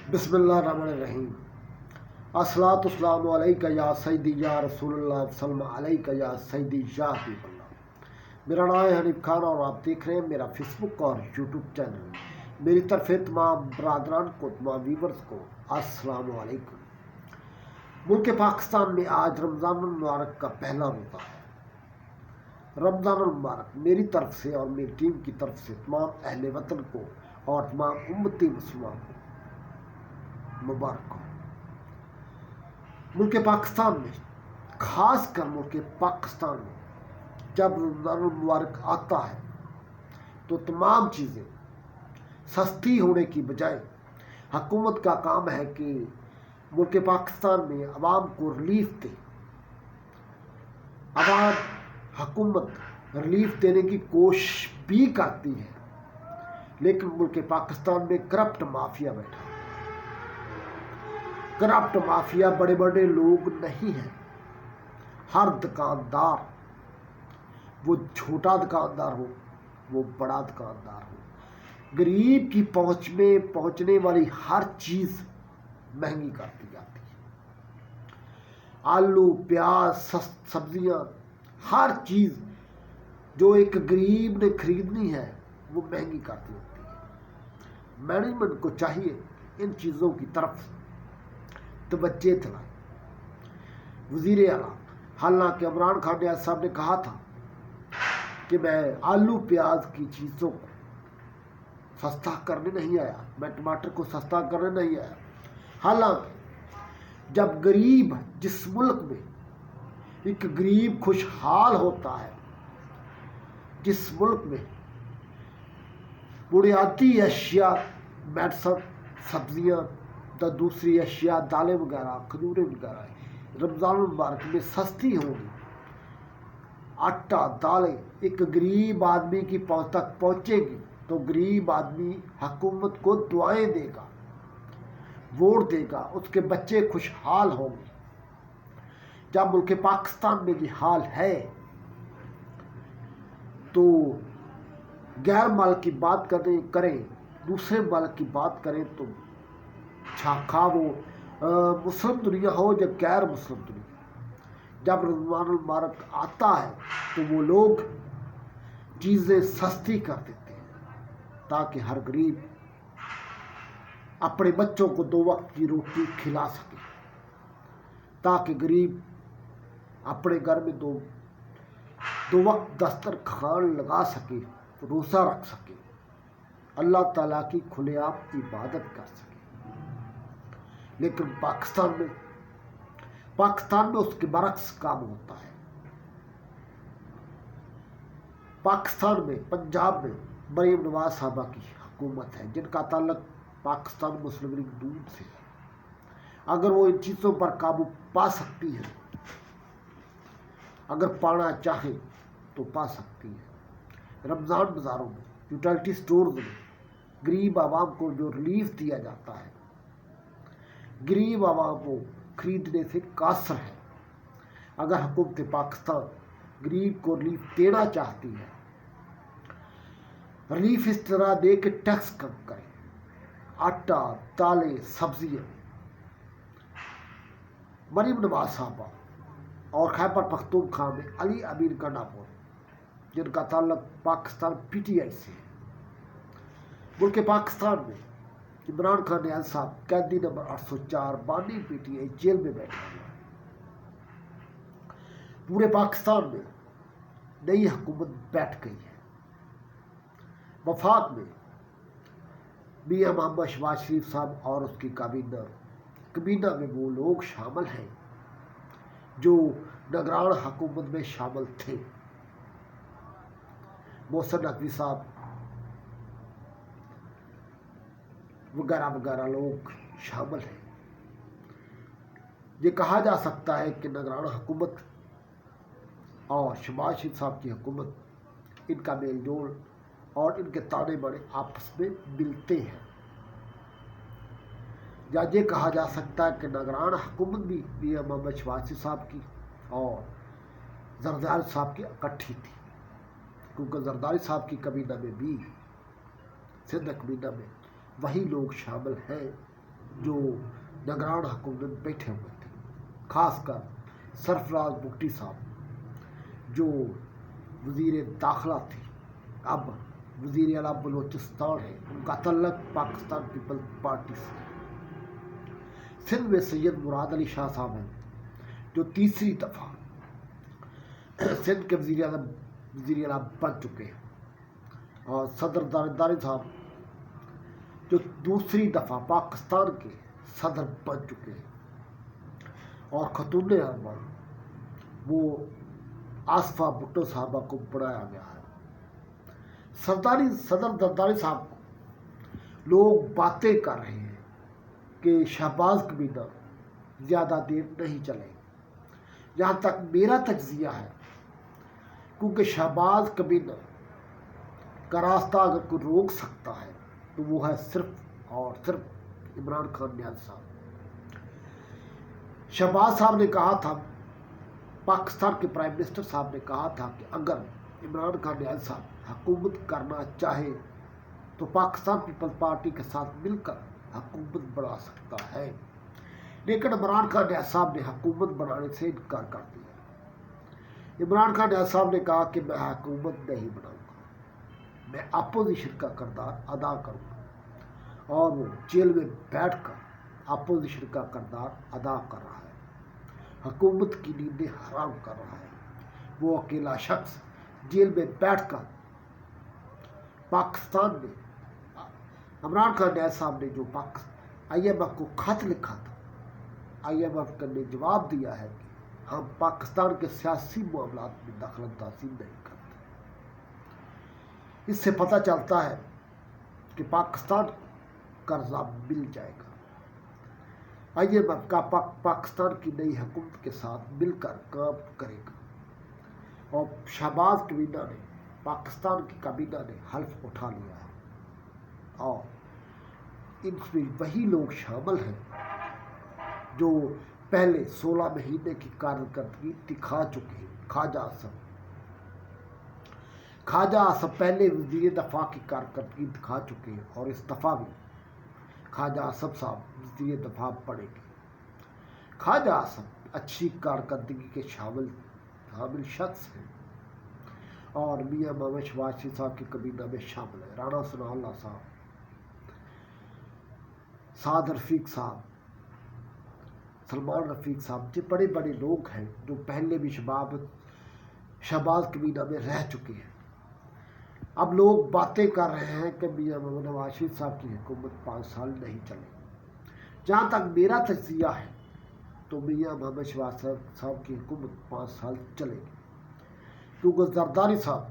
बिस्मिल्लाहिर्रहमानिर्रहीम। अस्सलातु वस्सलामु अलैका या सय्यदी या रसूल अल्लाह सल्लल्लाहु अलैका या सय्यदी या हबीबल्लाह। मेरा नाम है हनीफ खान और आप देख रहे हैं मेरा फेसबुक और यूट्यूब चैनल। मेरी तरफ से तमाम बरादरान को, तमाम व्यूवर्स को अस्सलामु अलैकुम। मुल्क पाकिस्तान में आज रमज़ान मुबारक का पहला रोज़ा है। रमज़ान मुबारक मेरी तरफ से और मेरी टीम की तरफ से तमाम अहले वतन को और तमाम उम्मती मुसलमान को मुबारक हो। मुल्क पाकिस्तान में, ख़ास कर मुल्क पाकिस्तान में जब रमज़ान मुबारक आता है तो तमाम चीज़ें सस्ती होने की बजाय हुकूमत का काम है कि मुल्क पाकिस्तान में अवाम को रिलीफ दे। अवाम हुकूमत रिलीफ देने की कोशिश भी करती है, लेकिन मुल्क पाकिस्तान में करप्ट माफिया बैठा है। करप्ट माफिया बड़े बड़े लोग नहीं हैं। हर दुकानदार, वो छोटा दुकानदार हो, वो बड़ा दुकानदार हो, गरीब की पहुंच में पहुंचने वाली हर चीज़ महंगी कर दी जाती है। आलू, प्याज, सब्जियां, हर चीज़ जो एक गरीब ने खरीदनी है वो महंगी कर दी जाती है। मैनेजमेंट को चाहिए इन चीज़ों की तरफ तवज्जो दिलाए। वज़ीर आला हालांकि इमरान खान नियाज़ साहब ने कहा था कि मैं आलू प्याज की चीज़ों को सस्ता करने नहीं आया, मैं टमाटर को सस्ता करने नहीं आया। हालांकि जब गरीब, जिस मुल्क में एक गरीब खुशहाल होता है, जिस मुल्क में बुनियादी अशिया, मेडिसन, सब्जियां, दूसरी अशिया, दालें वगैरह, खजूरें वगैरह रमज़ान मुबारक में सस्ती होंगी, आटा, दालें एक गरीब आदमी की पहुंच तक पहुंचेगी तो गरीब आदमी हुकूमत को दुआएं देगा, वोट देगा, उसके बच्चे खुशहाल होंगे। जब मुल्क पाकिस्तान में ये हाल है तो गैर माल की बात करें, दूसरे माल की बात करें तो छाखा वो मुस्लिम दुनिया हो या गैर मुस्लिम दुनिया, जब रमज़ान मुबारक आता है तो वो लोग चीज़ें सस्ती कर देते हैं ताकि हर गरीब अपने बच्चों को 2 वक्त की रोटी खिला सके, ताकि गरीब अपने घर में दो वक्त दस्तरखान लगा सके, रोज़ा रख सके, अल्लाह ताला की खुलेआम इबादत कर सके। लेकिन पाकिस्तान में उसके बरक्स काम होता है। पाकिस्तान में, पंजाब में मरीम नवाज साहबा की हुकूमत है, जिनका ताल्लुक पाकिस्तान मुस्लिम लीग नून से है। अगर वो इन चीज़ों पर काबू पा सकती है, अगर पाना चाहे तो पा सकती है। रमज़ान बाज़ारों में, यूटिलिटी स्टोर्स में गरीब आवाम को जो रिलीफ दिया जाता है, गरीब आवाम को खरीदने से कासर है। अगर हुकूमत पाकिस्तान गरीब को रिलीफ देना चाहती है, रिलीफ इस तरह दे के टैक्स कम करे, आटा, दालें, सब्जियां। मरीम नवाज साहबा और खैबर पख्तूनख्वा में अली अमीर गंडापुर, जिनका ताल्लुक पाकिस्तान PTI से है। मुल्क पाकिस्तान में इमरान खान नियाज़ साहब कैदी नंबर 804 बानी PTI जेल में बैठा हुआ है। पूरे पाकिस्तान में नई हुकूमत बैठ गई है। वफाक में मियां मोहम्मद शहबाज शरीफ साहब और उसकी काबीना में वो लोग शामिल हैं जो निगरान हुकूमत में शामिल थे। मोहसिन नकवी साहब वगैरह वगैरह लोग शामिल हैं। ये कहा जा सकता है कि निगरान हुकूमत और शहबाज शरीफ साहब की हुकूमत, इनका मेल जोल और इनके ताने बाने आपस में मिलते हैं। या ये कहा जा सकता है कि निगरान हुकूमत भी मियां मोहम्मद शहबाज शरीफ साहब की और जरदारी साहब की इकट्ठी थी, क्योंकि जरदारी साहब की कबीना में भी, सिंध कबीना में वही लोग शामिल हैं جو نگران حکومت بیٹھے ہوئے تھے، خاص کر سرفراز بگٹی صاحب جو وزیر داخلہ تھی، اب وزیر اعلیٰ بلوچستان ہے، ان کا تعلق پاکستان پیپلز پارٹی سے۔ سندھ میں سید مراد علی شاہ صاحب ہیں جو تیسری دفعہ سندھ کے وزیر اعلیٰ بن چکے ہیں، اور صدر دارالداری صاحب جو دوسری دفعہ پاکستان کے صدر بن چکے ہیں، اور خاتون اعظم وہ آصفہ بھٹو صاحبہ کو بنایا گیا ہے۔ صدر درداری صاحب کو لوگ باتیں کر رہے ہیں کہ شہباز کمینہ زیادہ دیر نہیں چلے، جہاں تک میرا تجزیہ ہے، کیونکہ شہباز کمینہ کا راستہ اگر کوئی روک سکتا ہے تو وہ ہے صرف اور صرف عمران خان نیاز صاحب۔ شہباز صاحب نے کہا تھا، پاکستان کے پرائم منسٹر صاحب نے کہا تھا کہ اگر عمران خان نیاز صاحب حکومت کرنا چاہے تو پاکستان پیپلز پارٹی کے ساتھ مل کر حکومت بنا سکتا ہے، لیکن عمران خان نیاز صاحب نے حکومت بنانے سے انکار کر دیا۔ عمران خان نیاز صاحب نے کہا کہ میں حکومت نہیں بناؤں گا، میں اپوزیشن کا کردار ادا کروں گا، اور وہ جیل میں بیٹھ کر اپوزیشن کا کردار ادا کر رہا ہے، حکومت کی نیندیں حرام کر رہا ہے۔ وہ اکیلا شخص جیل میں بیٹھ کر پاکستان میں عمران خان نیاز صاحب نے جو آئی ایم ایف کو خط لکھا تھا، آئی ایم ایف نے جواب دیا ہے کہ ہم پاکستان کے سیاسی معاملات میں دخل اندازی نہیں کرتے۔ اس سے پتہ چلتا ہے کہ پاکستان کو قرضہ مل جائے گا۔ آئی ایم ایف کا پاکستان کی نئی حکومت کے ساتھ مل کر کام کرے گا، اور شہباز کمینہ نے، پاکستان کی کابینہ نے حلف اٹھا لیا ہے، اور ان میں وہی لوگ شامل ہیں جو پہلے 16 مہینے کی کارکردگی دکھا چکے ہیں۔ خواجہ آصف پہلے وزیر دفاع کی کارکردگی دکھا چکے ہیں، اور اس دفعہ بھی خواجہ آصف صاحب وزیر دفاع پڑیں گے۔ خواجہ آصف اچھی کارکردگی کے حامل شخص ہیں، اور میاں محمد شہباز شریف صاحب کی کابینہ میں شامل ہیں۔ رانا ثناء اللہ صاحب، سعد رفیق صاحب، سلمان رفیق صاحب، یہ بڑے بڑے لوگ ہیں جو پہلے بھی شہباز کابینہ میں رہ چکے ہیں۔ اب لوگ باتیں کر رہے ہیں کہ میاں محمد نواز شریف صاحب کی حکومت 5 سال نہیں چلے۔ جہاں تک میرا تجزیہ ہے تو میاں محمد شہباز صاحب کی حکومت 5 سال چلے گی، کیونکہ زرداری صاحب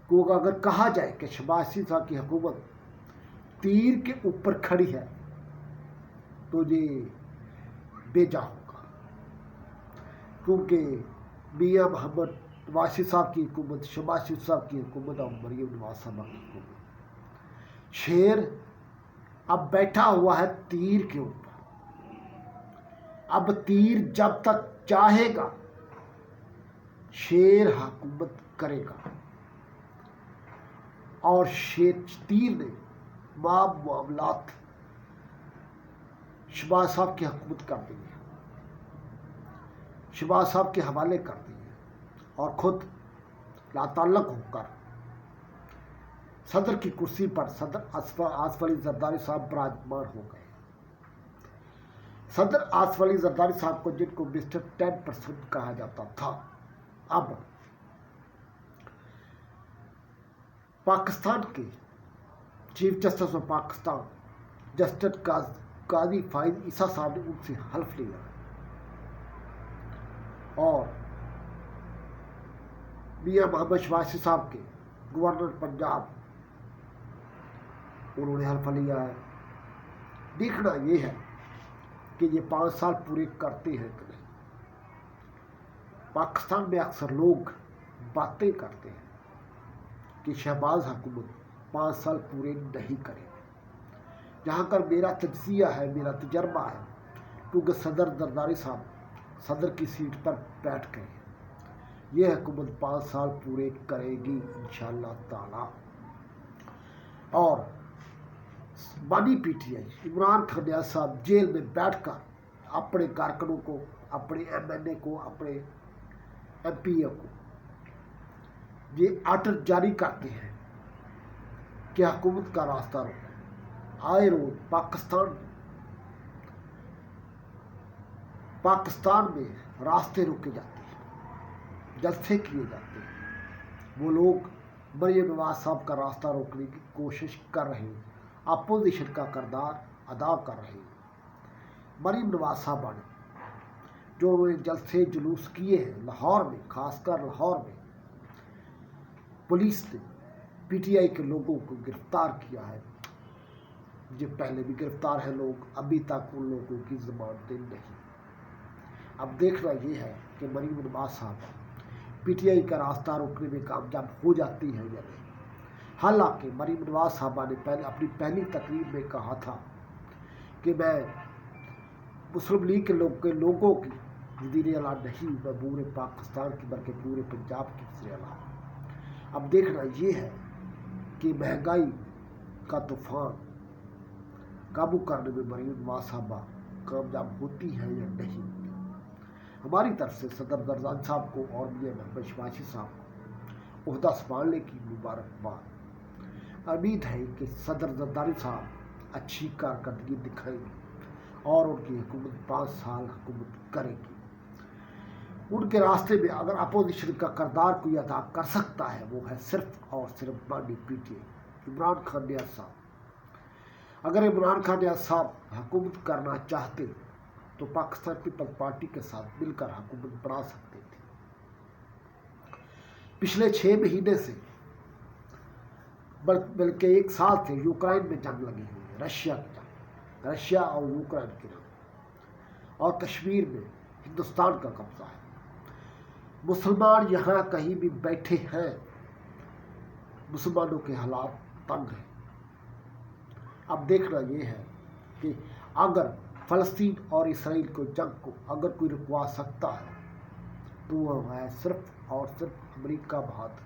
کو اگر کہا جائے کہ شہباز شریف صاحب کی حکومت تیر کے اوپر کھڑی ہے تو یہ بے جا ہوگا، کیونکہ میاں محمد نواز شریف صاحب کی حکومت، شہباز شریف صاحب کی حکومت اور مریم نواز صاحبہ کی حکومت، شیر اب بیٹھا ہوا ہے تیر کے اوپر۔ اب تیر جب تک چاہے گا شیر حکومت کرے گا، اور تیر نے معاملات شہباز صاحب کی حکومت کر دی ہے، شہباز صاحب کے حوالے کر دی ہے، اور خود لاتعلق ہو کر صدر کی کرسی پر صدر آصف علی زرداری صاحب براجمان ہو گئے۔ صدر آصف علی زرداری صاحب کو، جن کو مسٹر 10% کہا جاتا تھا، اب پاکستان کے chief justice of Pakistan justice قاضی فائز عیسیٰ صاحب نے ان سے حلف لیا، اور میاں محمد شہباز شریف صاحب کے گورنر پنجاب انہوں نے حلف لیا ہے۔ دیکھنا یہ ہے کہ یہ 5 سال پورے کرتے ہیں کہ نہیں۔ پاکستان میں اکثر لوگ باتیں کرتے ہیں کہ شہباز حکومت 5 سال پورے نہیں کرے، جہاں پر میرا تجزیہ ہے، میرا تجربہ ہے، کیونکہ صدر زرداری صاحب صدر کی سیٹ پر بیٹھ گئے ہیں، یہ حکومت 5 سال پورے کرے گی انشاءاللہ تعالی۔ اور बानी पीटीआई इमरान खान नियाज साहब जेल में बैठकर अपने कारकुनों को, अपने एमएनए को, अपने एमपीए को ये आर्डर जारी करते हैं कि हुकूमत का रास्ता रोको। आए रोज पाकिस्तान में रास्ते रोके जाते हैं, जलसे किए जाते हैं। वो लोग मरियम नवाज साहब का रास्ता रोकने की कोशिश कर रहे हैं, अपोजिशन का किरदार अदा कर रहे हैं। मरियम नवाज साहबा ने जो उन्होंने जलसे जुलूस किए हैं लाहौर में, खासकर लाहौर में पुलिस ने पीटीआई के लोगों को गिरफ्तार किया है। जो पहले भी गिरफ्तार है लोग, अभी तक उन लोगों की जमानतें नहीं। अब देखना ये है कि मरियम नवाज साहब पीटीआई का रास्ता रोकने में कामयाब हो जाती है या नहीं। हालांकि मरियम नवाज साहबा ने अपनी पहली तकरीर में कहा था कि मैं मुस्लिम लीग के लोगों की वज़ीर आला नहीं, मैं पूरे पाकिस्तान की बल्कि पूरे पंजाब की वज़ीर आला। अब देखना ये है कि महंगाई का तूफान काबू करने में मरियम नवाज साहबा कामयाब होती है या नहीं। हमारी तरफ से सदर जरदारी साहब को और मियां मोहम्मद शबाशी साहब को ओहदा संभालने की मुबारकबाद। उम्मीद है कि सदर जरदारी साहब अच्छी कारकर्दगी दिखाएंगे और उनकी हुकूमत 5 साल हुकूमत करेगी। उनके रास्ते में अगर अपोजिशन का किरदार कोई अदा कर सकता है वो है सिर्फ और सिर्फ बानी पीटीआई इमरान खान नियाज साहब। अगर इमरान खान नियाज साहब हुकूमत करना चाहते तो पाकिस्तान पीपल्स पार्टी के साथ मिलकर हुकूमत बना सकते थे। पिछले 6 महीने से बल्कि 1 साल से यूक्रेन में जंग लगी हुई है, रशिया और यूक्रेन की जंग, और कश्मीर में हिंदुस्तान का कब्जा है। मुसलमान यहाँ कहीं भी बैठे हैं, मुसलमानों के हालात तंग हैं। अब देखना ये है कि अगर फ़लस्तीन और इसराइल को जंग को अगर कोई रुकवा सकता है तो वह है सिर्फ और सिर्फ अमेरिका बहादुर।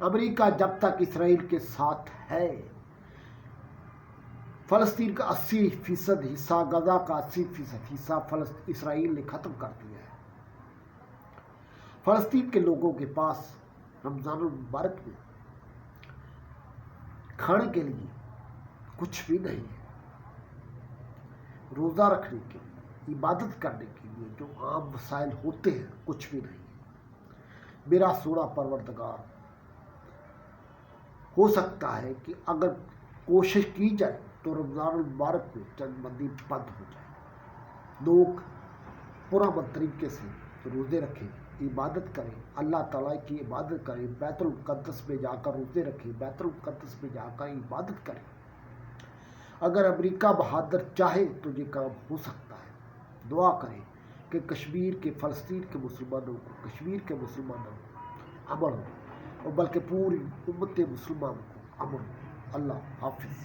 अमेरिका जब तक इसराइल के साथ है, फ़लस्तीन का 80% हिस्सा, गजा का 80% हिस्सा इसराइल ने ख़त्म कर दिया है। फ़लस्तीन के लोगों के पास रमज़ानुल मुबारक में खाने के लिए कुछ भी नहीं है, रोज़ा रखने के लिए, इबादत करने के लिए जो आम वसाइल होते हैं कुछ भी नहीं। मेरा सोना परवरदिगार हो सकता है कि अगर कोशिश की जाए तो रमज़ानुल मुबारक में चंदबंदी बंद हो जाए, लोग पुरअमन तरीके से रोज़े रखें, इबादत करें, अल्लाह ताला की इबादत करें, बैतुल मुक़द्दस में जाकर रोज़े रखें, बैतुल मुक़द्दस में जाकर इबादत करें। अगर अमेरिका बहादुर चाहे तो ये काम हो सकता है। दुआ करें कि कश्मीर के फ़लस्तीन के मुसलमानों को, कश्मीर के मुसलमानों को अमन हो, और बल्कि पूरी उम्मत मुसलमान को अमन हो। अल्लाह हाफिज़।